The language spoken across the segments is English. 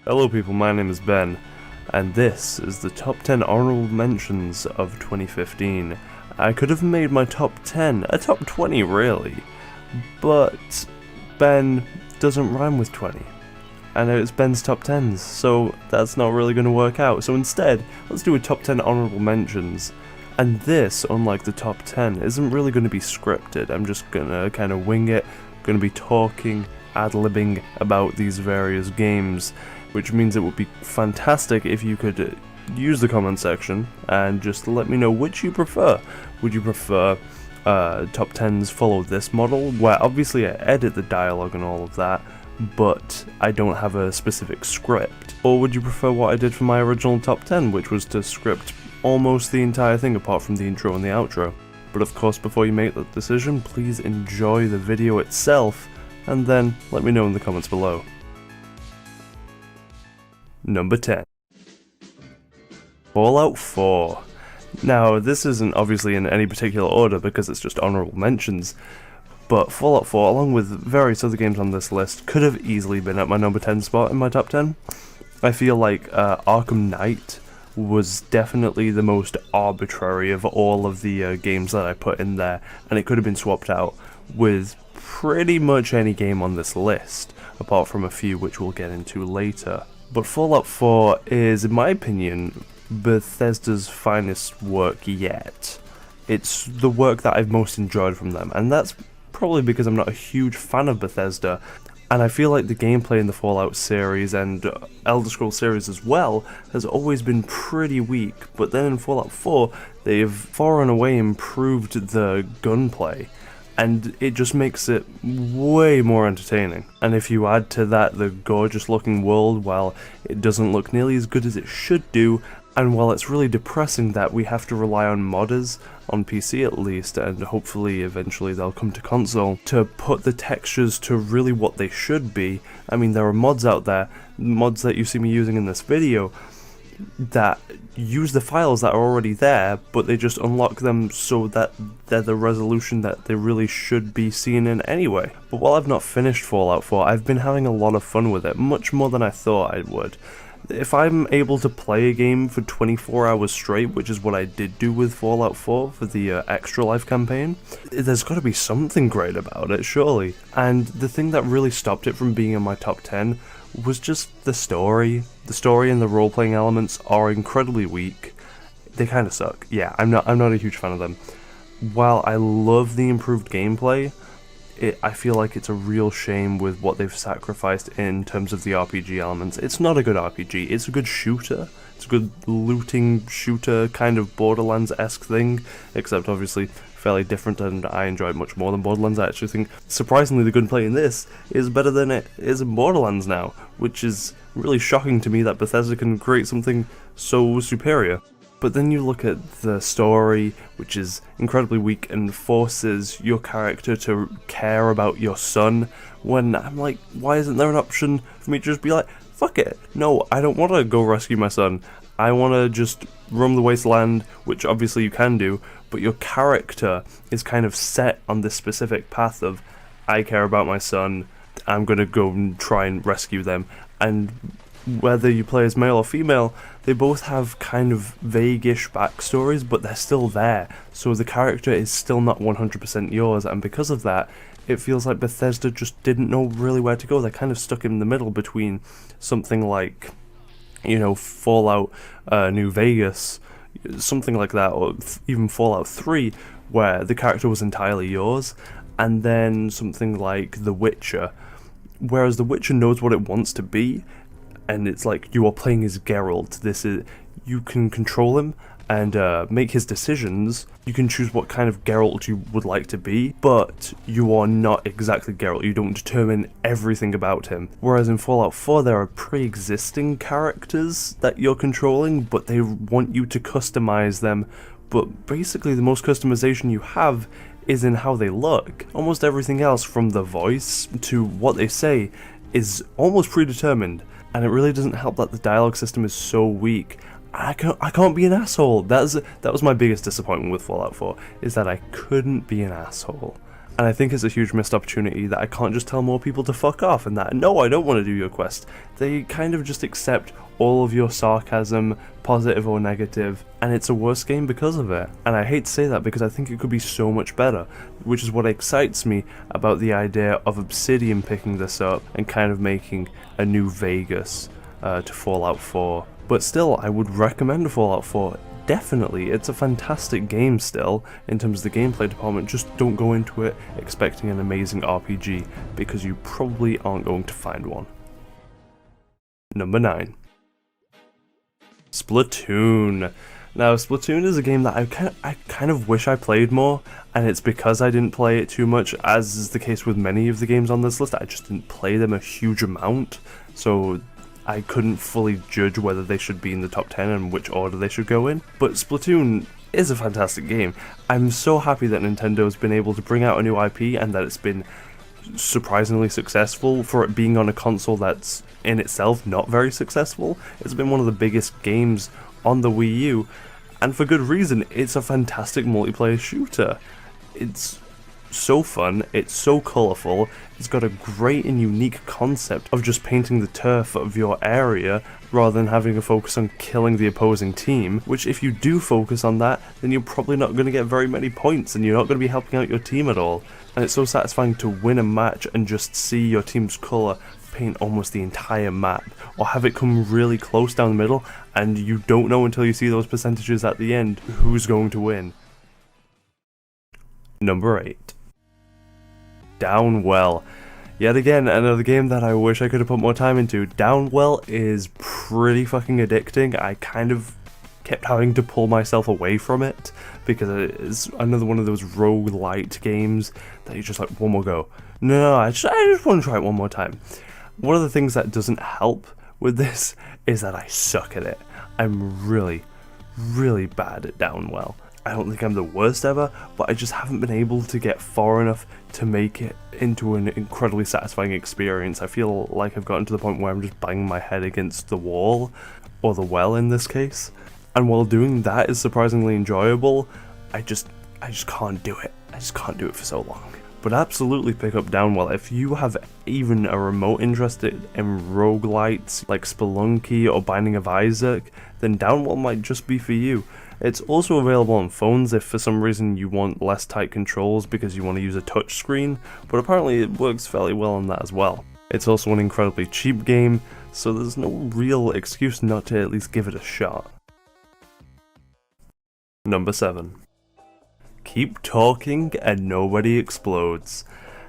Hello people, my name is Ben, and this is the top 10 honorable mentions of 2015. I could have made my top 10 a top 20 really, but Ben doesn't rhyme with 20. And it's Ben's top 10s, so that's not really going to work out. So instead, let's do a top 10 honorable mentions. And this, unlike the top 10, isn't really going to be scripted. I'm just going to kind of wing it, going to be talking, ad-libbing about these various games, which means it would be fantastic if you could use the comment section and just let me know which you prefer. Would you prefer top 10s follow this model, where obviously I edit the dialogue and all of that, but I don't have a specific script? Or would you prefer what I did for my original top 10, which was to script almost the entire thing apart from the intro and the outro? But of course, before you make that decision, please enjoy the video itself, and then let me know in the comments below. Number 10. Fallout 4. Now, this isn't obviously in any particular order because it's just honorable mentions, but Fallout 4, along with various other games on this list, could have easily been at my number 10 spot in my top 10. I feel like Arkham Knight was definitely the most arbitrary of all of the games that I put in there, and it could have been swapped out with pretty much any game on this list, apart from a few which we'll get into later. But Fallout 4 is, in my opinion, Bethesda's finest work yet. It's the work that I've most enjoyed from them, and that's probably because I'm not a huge fan of Bethesda, and I feel like the gameplay in the Fallout series and Elder Scrolls series as well has always been pretty weak, but then in Fallout 4 they've far and away improved the gunplay, and it just makes it way more entertaining. And if you add to that the gorgeous looking world, while it doesn't look nearly as good as it should do, and while it's really depressing that we have to rely on modders, on PC at least, and hopefully eventually they'll come to console, to put the textures to really what they should be. I mean, there are mods out there, mods that you see me using in this video, that use the files that are already there, but they just unlock them so that they're the resolution that they really should be seen in anyway. But while I've not finished Fallout 4, I've been having a lot of fun with it, much more than I thought I would. If I'm able to play a game for 24 hours straight, which is what I did do with Fallout 4 for the Extra Life campaign, there's got to be something great about it, surely. And the thing that really stopped it from being in my top 10 was just the story. The story and the role-playing elements are incredibly weak. They kind of suck. Yeah, I'm not a huge fan of them. While I love the improved gameplay, I feel like it's a real shame with what they've sacrificed in terms of the RPG elements. It's not a good RPG, it's a good shooter. It's a good looting shooter, kind of Borderlands-esque thing, except obviously fairly different, and I enjoy it much more than Borderlands. I actually think, surprisingly, the gunplay in this is better than it is in Borderlands now, which is really shocking to me that Bethesda can create something so superior. But then you look at the story, which is incredibly weak and forces your character to care about your son, when I'm like, why isn't there an option for me to just be like, fuck it, no, I don't want to go rescue my son, I want to just roam the wasteland, which obviously you can do, but your character is kind of set on this specific path of, I care about my son, I'm going to go and try and rescue them. And whether you play as male or female, they both have kind of vague-ish backstories, but they're still there, so the character is still not 100% yours, and because of that, it feels like Bethesda just didn't know really where to go. They're kind of stuck in the middle between something like, you know, Fallout New Vegas, something like that, or even Fallout 3, where the character was entirely yours, and then something like The Witcher, whereas The Witcher knows what it wants to be, and it's like you are playing as Geralt. This is, you can control him and make his decisions. You can choose what kind of Geralt you would like to be, but you are not exactly Geralt. You don't determine everything about him. Whereas in Fallout 4, there are pre-existing characters that you're controlling, but they want you to customize them. But basically, the most customization you have is in how they look. Almost everything else, from the voice to what they say, is almost predetermined. And it really doesn't help that the dialogue system is so weak. I can't be an asshole. That was my biggest disappointment with Fallout 4, is that I couldn't be an asshole. And I think it's a huge missed opportunity that I can't just tell more people to fuck off and that, no, I don't want to do your quest. They kind of just accept all of your sarcasm, positive or negative, and it's a worse game because of it. And I hate to say that because I think it could be so much better, which is what excites me about the idea of Obsidian picking this up and kind of making a new Vegas to Fallout 4. But still, I would recommend Fallout 4. Definitely, it's a fantastic game still, in terms of the gameplay department. Just don't go into it expecting an amazing RPG, because you probably aren't going to find one. Number 9. Splatoon. Now, Splatoon is a game that I kind of wish I played more, and it's because I didn't play it too much, as is the case with many of the games on this list. I just didn't play them a huge amount, so I couldn't fully judge whether they should be in the top 10 and which order they should go in. But Splatoon is a fantastic game. I'm so happy that Nintendo's been able to bring out a new IP and that it's been surprisingly successful for it being on a console that's in itself not very successful. It's been one of the biggest games on the Wii U, and for good reason. It's a fantastic multiplayer shooter. It's so fun, it's so colourful, it's got a great and unique concept of just painting the turf of your area rather than having a focus on killing the opposing team, which if you do focus on that, then you're probably not going to get very many points and you're not going to be helping out your team at all. And it's so satisfying to win a match and just see your team's colour paint almost the entire map, or have it come really close down the middle and you don't know until you see those percentages at the end who's going to win. Number 8. Downwell. Yet again, another game that I wish I could have put more time into. Downwell is pretty fucking addicting. I kind of kept having to pull myself away from it, because it's another one of those roguelite games that you're just like, one more go. No, I just want to try it one more time. One of the things that doesn't help with this is that I suck at it. I'm really, really bad at Downwell. I don't think I'm the worst ever, but I just haven't been able to get far enough to make it into an incredibly satisfying experience. I feel like I've gotten to the point where I'm just banging my head against the wall, or the well in this case. And while doing that is surprisingly enjoyable, I just can't do it. I just can't do it for so long. But absolutely pick up Downwell. If you have even a remote interest in roguelites like Spelunky or Binding of Isaac, then Downwell might just be for you. It's also available on phones if for some reason you want less tight controls because you want to use a touch screen, but apparently it works fairly well on that as well. It's also an incredibly cheap game, so there's no real excuse not to at least give it a shot. Number 7. Keep talking and nobody explodes.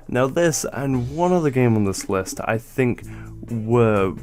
Now this and one other game on this list I think were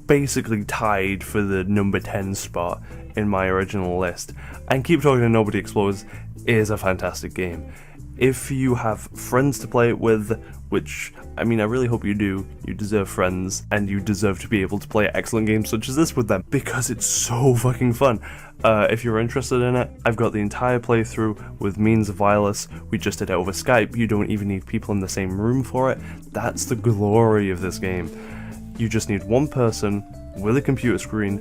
basically tied for the number 10 spot in my original list, and Keep Talking and Nobody Explodes is a fantastic game. If you have friends to play it with, which, I mean, I really hope you do, you deserve friends, and you deserve to be able to play excellent games such as this with them, because it's so fucking fun. If you're interested in it, I've got the entire playthrough with Means of Wireless. We just did it over Skype. You don't even need people in the same room for it. That's the glory of this game. You just need one person with a computer screen,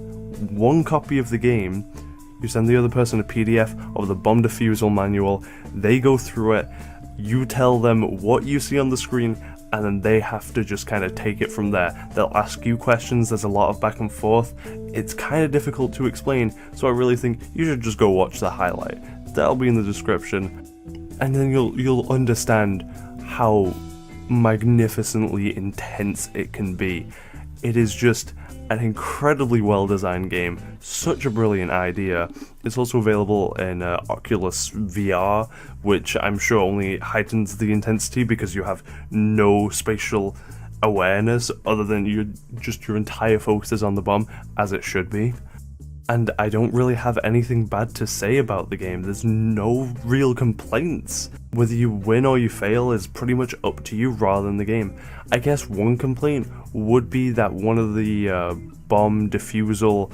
one copy of the game. You send the other person a PDF of the bomb defusal manual, they go through it, you tell them what you see on the screen, and then they have to just kind of take it from there. They'll ask you questions, there's a lot of back and forth. It's kind of difficult to explain, so I really think you should just go watch the highlight. That'll be in the description, and then you'll understand how magnificently intense it can be. It is just an incredibly well designed game, such a brilliant idea. It's also available in Oculus VR, which I'm sure only heightens the intensity because you have no spatial awareness other than your entire focus is on the bomb, as it should be. And I don't really have anything bad to say about the game. There's no real complaints. Whether you win or you fail is pretty much up to you rather than the game. I guess one complaint would be that one of the bomb defusal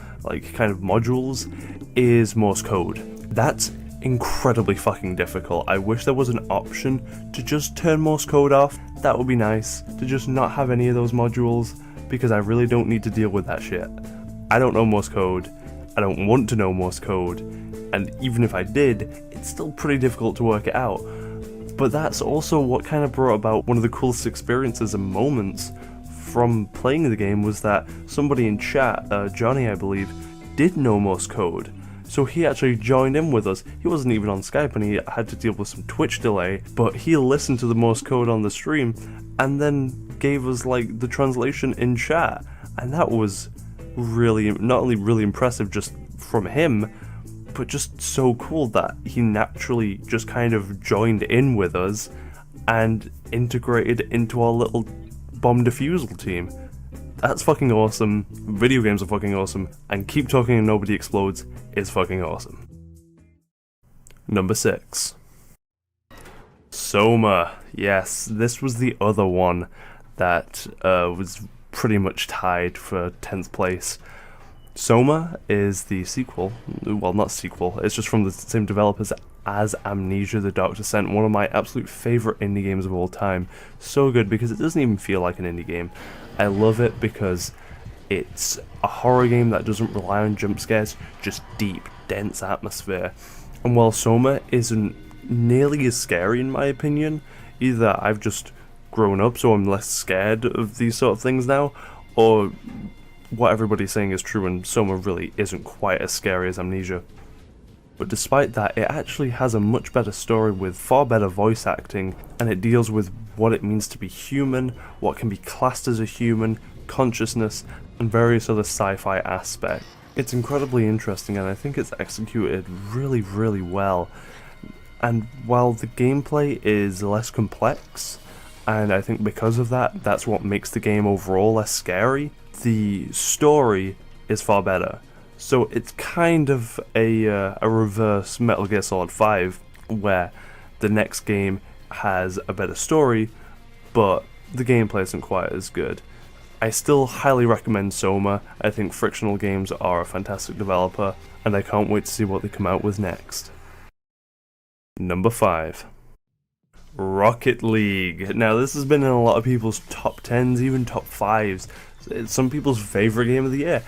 kind of modules is Morse code. That's incredibly fucking difficult. I wish there was an option to just turn Morse code off. That would be nice, to just not have any of those modules, because I really don't need to deal with that shit. I don't know Morse code. I don't want to know Morse code, and even if I did, it's still pretty difficult to work it out. But that's also what kind of brought about one of the coolest experiences and moments from playing the game, was that somebody in chat, Johnny I believe, did know Morse code. So he actually joined in with us. He wasn't even on Skype and he had to deal with some Twitch delay, but he listened to the Morse code on the stream and then gave us like the translation in chat. And that was really, not only really impressive just from him, but just so cool that he naturally just kind of joined in with us and integrated into our little bomb defusal team. That's fucking awesome. Video games are fucking awesome, and Keep Talking and Nobody Explodes is fucking awesome. Number 6. Soma. Yes, this was the other one that was pretty much tied for 10th place. Soma is the sequel, well not sequel, it's just from the same developers as Amnesia the Dark Descent, one of my absolute favourite indie games of all time. So good because it doesn't even feel like an indie game. I love it because it's a horror game that doesn't rely on jump scares, just deep, dense atmosphere. And while Soma isn't nearly as scary in my opinion, either I've just grown up so I'm less scared of these sort of things now, or what everybody's saying is true and Soma really isn't quite as scary as Amnesia. But despite that, it actually has a much better story with far better voice acting, and it deals with what it means to be human, what can be classed as a human, consciousness, and various other sci-fi aspects. It's incredibly interesting and I think it's executed really, really well. And while the gameplay is less complex, and I think because of that, that's what makes the game overall less scary, the story is far better. So it's kind of a reverse Metal Gear Solid 5, where the next game has a better story, but the gameplay isn't quite as good. I still highly recommend Soma. I think Frictional Games are a fantastic developer, and I can't wait to see what they come out with next. Number 5. Rocket League. Now this has been in a lot of people's top 10s, even top 5s. It's some people's favourite game of the year,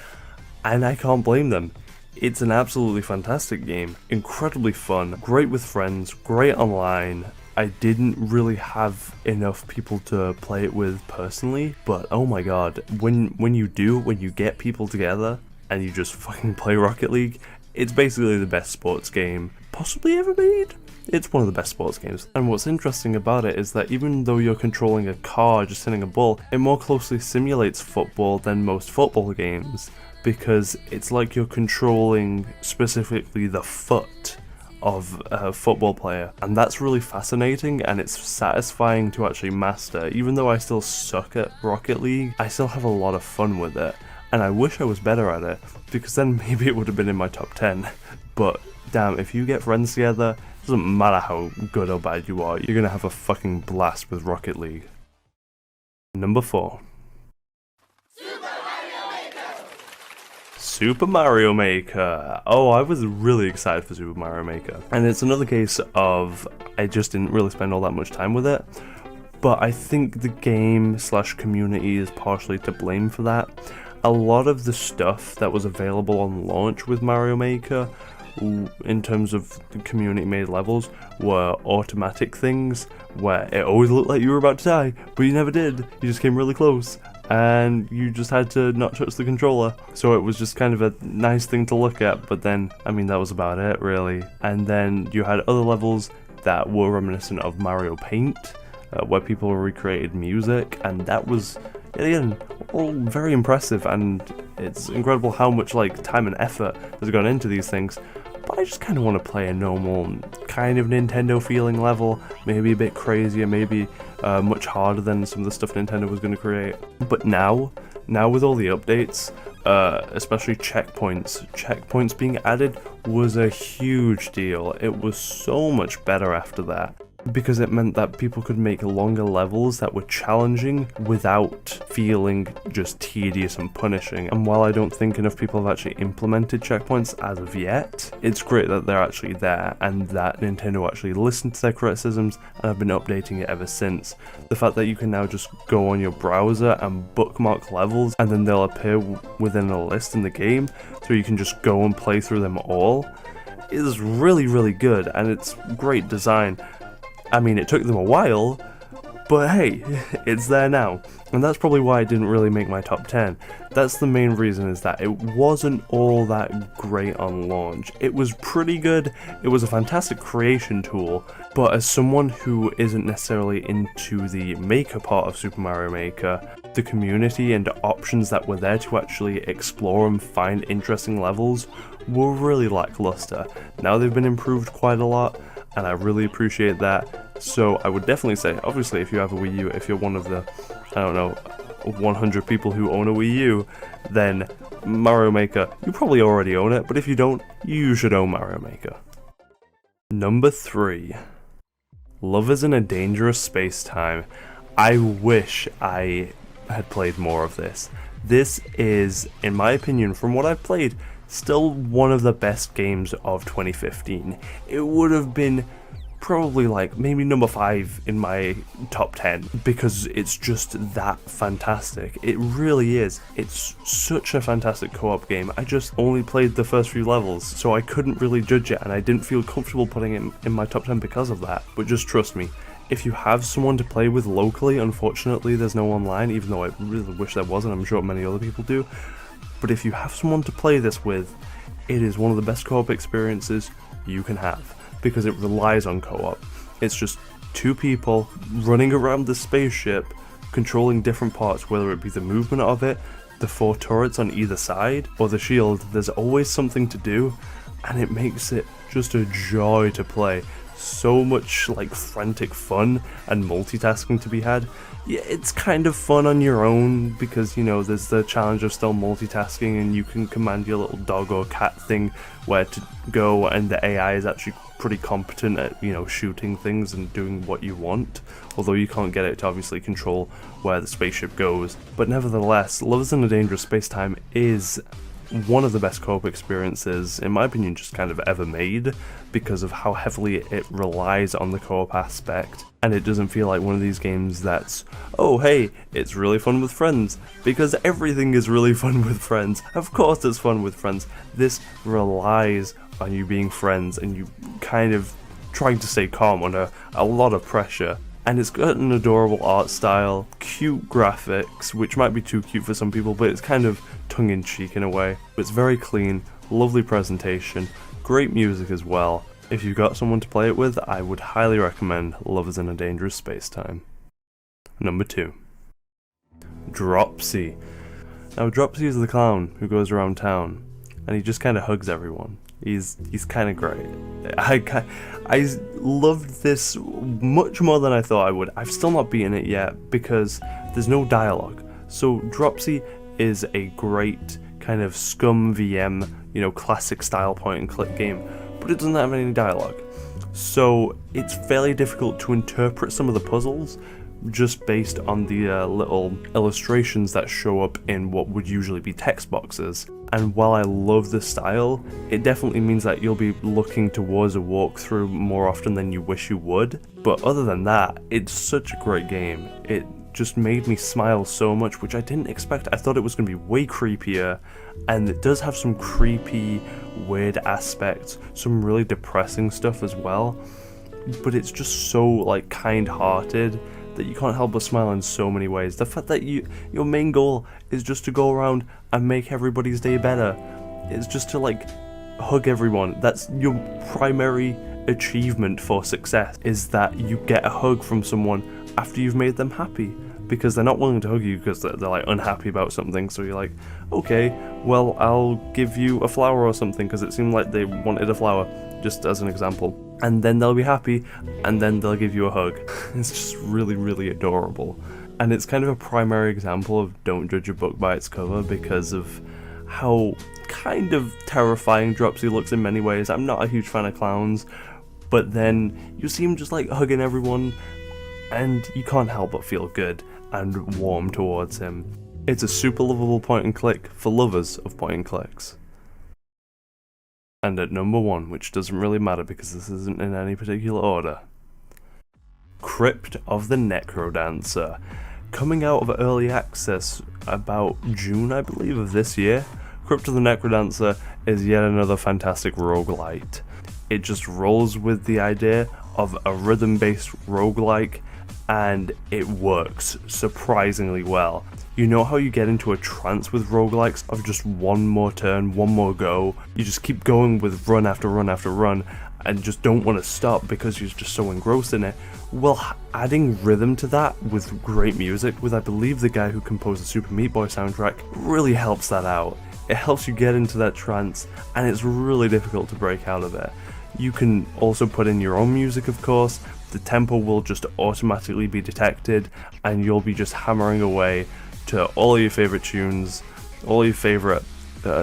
and I can't blame them. It's an absolutely fantastic game, incredibly fun, great with friends, great online. I didn't really have enough people to play it with personally, but oh my god, when you get people together and you just fucking play Rocket League, it's basically the best sports game possibly ever made. It's one of the best sports games. And what's interesting about it is that even though you're controlling a car just hitting a ball, it more closely simulates football than most football games, because it's like you're controlling specifically the foot of a football player, and that's really fascinating and it's satisfying to actually master. Even though I still suck at Rocket League, I still have a lot of fun with it, and I wish I was better at it, because then maybe it would have been in my top 10. But damn, if you get friends together, it doesn't matter how good or bad you are, you're gonna have a fucking blast with Rocket League. Number 4. Super Mario Maker! Oh, I was really excited for Super Mario Maker. And it's another case of I just didn't really spend all that much time with it. But I think the game / community is partially to blame for that. A lot of the stuff that was available on launch with Mario Maker, in terms of the community made levels, were automatic things where it always looked like you were about to die, but you never did. You just came really close and you just had to not touch the controller. So it was just kind of a nice thing to look at, but then, I mean, that was about it really. And then you had other levels that were reminiscent of Mario Paint, where people recreated music, and that was, again, all very impressive, and it's incredible how much like time and effort has gone into these things. But I just kind of want to play a normal, kind of Nintendo feeling level, maybe a bit crazier, maybe much harder than some of the stuff Nintendo was going to create. But now with all the updates, especially checkpoints being added was a huge deal. It was so much better after that, because it meant that people could make longer levels that were challenging without feeling just tedious and punishing. And while I don't think enough people have actually implemented checkpoints as of yet, it's great that they're actually there and that Nintendo actually listened to their criticisms and have been updating it ever since. The fact that you can now just go on your browser and bookmark levels and then they'll appear within a list in the game, so you can just go and play through them all, is really, really good, and it's great design. I mean, it took them a while, but hey, it's there now. And that's probably why it didn't really make my top 10. That's the main reason, is that it wasn't all that great on launch. It was pretty good, it was a fantastic creation tool, but as someone who isn't necessarily into the maker part of Super Mario Maker, the community and options that were there to actually explore and find interesting levels were really lackluster. Now they've been improved quite a lot, and I really appreciate that. So I would definitely say, obviously, if you have a Wii U, if you're one of the, I don't know, 100 people who own a Wii U, then Mario Maker, you probably already own it, but if you don't, you should own Mario Maker. Number 3. Lovers in a Dangerous Space-Time. I wish I had played more of this. This is, in my opinion, from what I've played, still one of the best games of 2015. It would have been probably like maybe number 5 in my top 10 because it's just that fantastic. It really is. It's such a fantastic co-op game. I just only played the first few levels, so I couldn't really judge it, and I didn't feel comfortable putting it in my top 10 because of that. But just trust me, if you have someone to play with locally, unfortunately there's no online, even though I really wish there was, and I'm sure many other people do. But if you have someone to play this with, it is one of the best co-op experiences you can have, because it relies on co-op. It's just 2 people running around the spaceship, controlling different parts, whether it be the movement of it, the 4 turrets on either side, or the shield. There's always something to do, and it makes it just a joy to play. So much like frantic fun and multitasking to be had. Yeah, it's kind of fun on your own because, you know, there's the challenge of still multitasking, and you can command your little dog or cat thing where to go, and the AI is actually pretty competent at, you know, shooting things and doing what you want, although you can't get it to obviously control where the spaceship goes. But nevertheless, Lovers in a Dangerous Space-Time is one of the best co-op experiences, in my opinion, just kind of ever made, because of how heavily it relies on the co-op aspect. And it doesn't feel like one of these games that's, oh hey, it's really fun with friends, because everything is really fun with friends. Of course it's fun with friends. This relies on you being friends and you kind of trying to stay calm under a lot of pressure. And it's got an adorable art style, cute graphics, which might be too cute for some people, but it's kind of tongue-in-cheek in a way. It's very clean, lovely presentation, great music as well. If you've got someone to play it with, I would highly recommend Lovers in a Dangerous Space-Time. Number 2. Dropsy. Now Dropsy is the clown who goes around town, and he just kind of hugs everyone. He's kind of great. I loved this much more than I thought I would. I've still not beaten it yet because there's no dialogue. So Dropsy is a great kind of scum VM, you know, classic style point and click game, but it doesn't have any dialogue. So it's fairly difficult to interpret some of the puzzles just based on the little illustrations that show up in what would usually be text boxes. And while I love the style, it definitely means that you'll be looking towards a walkthrough more often than you wish you would. But other than that, it's such a great game. It just made me smile so much, which I didn't expect. I thought it was going to be way creepier, and it does have some creepy, weird aspects, some really depressing stuff as well. But it's just so like kind-hearted that you can't help but smile in so many ways. The fact that your main goal is just to go around and make everybody's day better. It's just to like hug everyone. That's your primary achievement for success, is that you get a hug from someone after you've made them happy, because they're not willing to hug you because they're like unhappy about something. So you're like, okay, well, I'll give you a flower or something because it seemed like they wanted a flower, just as an example. And then they'll be happy, and then they'll give you a hug. It's just really, really adorable. And it's kind of a primary example of don't judge a book by its cover, because of how kind of terrifying Dropsy looks in many ways. I'm not a huge fan of clowns, but then you see him just like hugging everyone, and you can't help but feel good and warm towards him. It's a super lovable point and click for lovers of point and clicks. And at number 1, which doesn't really matter because this isn't in any particular order, Crypt of the Necrodancer. Coming out of early access about June, I believe, of this year, Crypt of the Necrodancer is yet another fantastic roguelite. It just rolls with the idea of a rhythm-based roguelike, and it works surprisingly well. You know how you get into a trance with roguelikes of just one more turn, one more go, you just keep going with run after run after run, and just don't want to stop because you're just so engrossed in it. Well, adding rhythm to that with great music, with I believe the guy who composed the Super Meat Boy soundtrack, really helps that out. It helps you get into that trance, and it's really difficult to break out of it. You can also put in your own music, of course. The tempo will just automatically be detected, and you'll be just hammering away to all your favorite tunes, all your favorite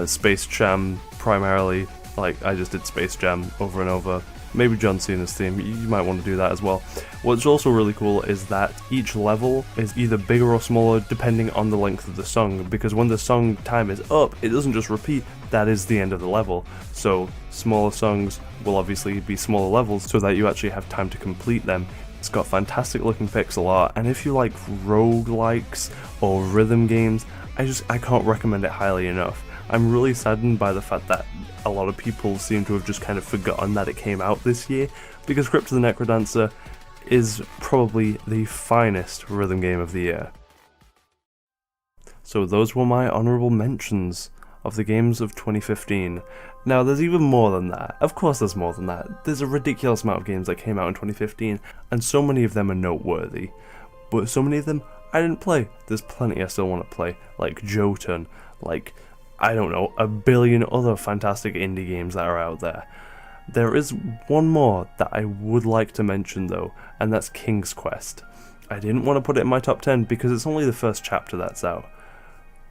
Space Jam primarily. Like, I just did Space Jam over and over. Maybe John Cena's theme, you might want to do that as well. What's also really cool is that each level is either bigger or smaller depending on the length of the song, because when the song time is up, it doesn't just repeat, that is the end of the level. So smaller songs will obviously be smaller levels so that you actually have time to complete them. It's got fantastic looking pixel art, and if you like roguelikes or rhythm games, I can't recommend it highly enough. I'm really saddened by the fact that a lot of people seem to have just kind of forgotten that it came out this year, because Crypt of the Necrodancer is probably the finest rhythm game of the year. So those were my honourable mentions of the games of 2015. Now there's even more than that. Of course there's more than that. There's a ridiculous amount of games that came out in 2015, and so many of them are noteworthy. But so many of them I didn't play. There's plenty I still want to play, like Jotun, like, I don't know, a billion other fantastic indie games that are out there. There is one more that I would like to mention though, and that's King's Quest. I didn't want to put it in my top 10 because it's only the first chapter that's out.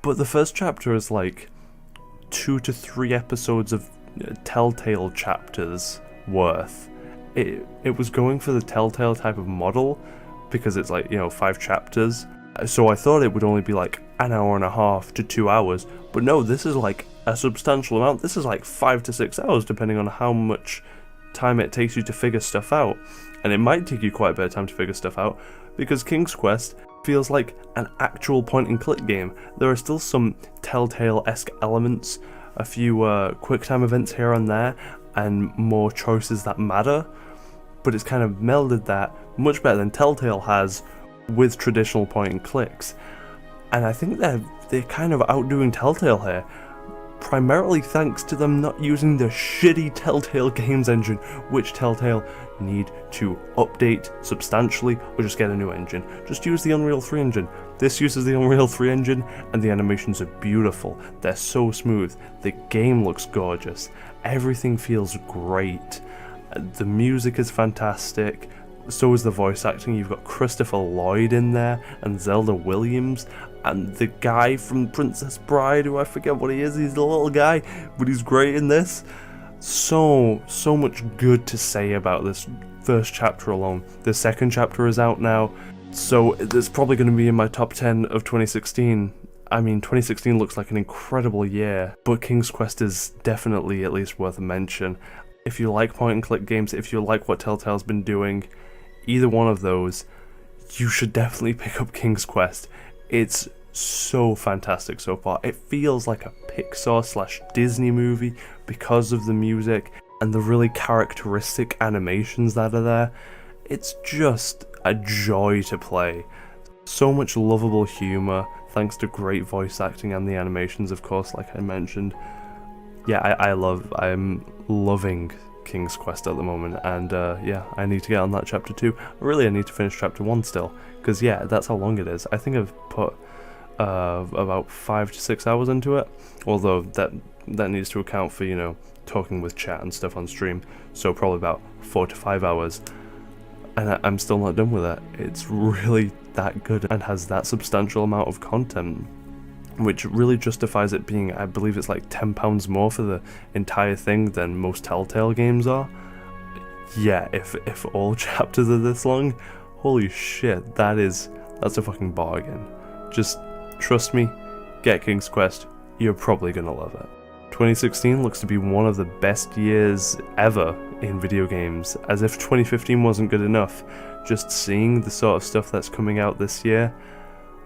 But the first chapter is like 2 to 3 episodes of Telltale chapters worth. It was going for the Telltale type of model because it's like, 5 chapters. So I thought it would only be like an hour and a half to 2 hours, but no, this is like a substantial amount. This is like 5 to 6 hours depending on how much time it takes you to figure stuff out. And it might take you quite a bit of time to figure stuff out, because King's Quest feels like an actual point and click game. There are still some Telltale-esque elements, a few quick time events here and there, and more choices that matter, but it's kind of melded that much better than Telltale has with traditional point and clicks. And I think they're kind of outdoing Telltale here, primarily thanks to them not using the shitty Telltale games engine, which Telltale need to update substantially or just get a new engine. Just use the Unreal 3 engine. This uses the Unreal 3 engine and the animations are beautiful. They're so smooth. The game looks gorgeous. Everything feels great. The music is fantastic. So is the voice acting. You've got Christopher Lloyd in there and Zelda Williams and the guy from Princess Bride, who I forget what he is. He's the little guy, but he's great in this. So much good to say about this first chapter alone. The second chapter is out now, so it's probably going to be in my top 10 of 2016. I mean, 2016 looks like an incredible year, but King's Quest is definitely at least worth a mention. If you like point and click games, if you like what Telltale's been doing, either one of those, you should definitely pick up King's Quest. It's so fantastic so far. It feels like a Pixar/Disney movie because of the music and the really characteristic animations that are there. It's just a joy to play. So much lovable humour, thanks to great voice acting and the animations, of course, like I mentioned. Yeah, I'm loving King's Quest at the moment, and yeah, I need to get on that chapter 2. Really, I need to finish chapter 1 still, because yeah, that's how long it is. I think I've put about 5 to 6 hours into it, although that needs to account for, talking with chat and stuff on stream, so probably about 4 to 5 hours, and I'm still not done with it. It's really that good and has that substantial amount of content, which really justifies it being, I believe it's like £10 more for the entire thing than most Telltale games are. Yeah, if all chapters are this long, holy shit, that's a fucking bargain. Just trust me, get King's Quest, you're probably gonna love it. 2016 looks to be one of the best years ever in video games, as if 2015 wasn't good enough. Just seeing the sort of stuff that's coming out this year,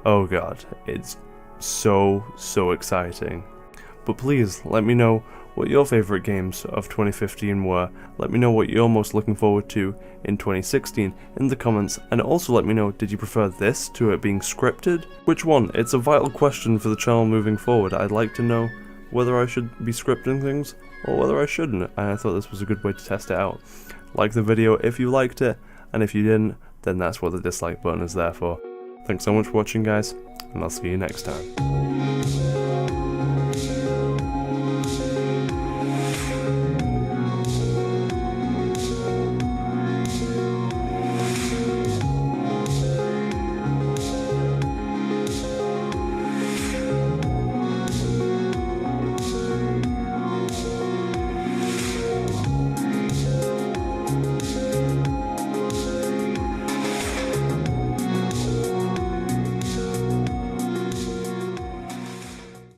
oh god, it's so exciting. But please, let me know what your favourite games of 2015 were. Let me know what you're most looking forward to in 2016 in the comments, and also let me know, did you prefer this to it being scripted? Which one? It's a vital question for the channel moving forward. I'd like to know whether I should be scripting things or whether I shouldn't, and I thought this was a good way to test it out. Like the video if you liked it, and if you didn't, then that's what the dislike button is there for. Thanks so much for watching, guys, and I'll see you next time.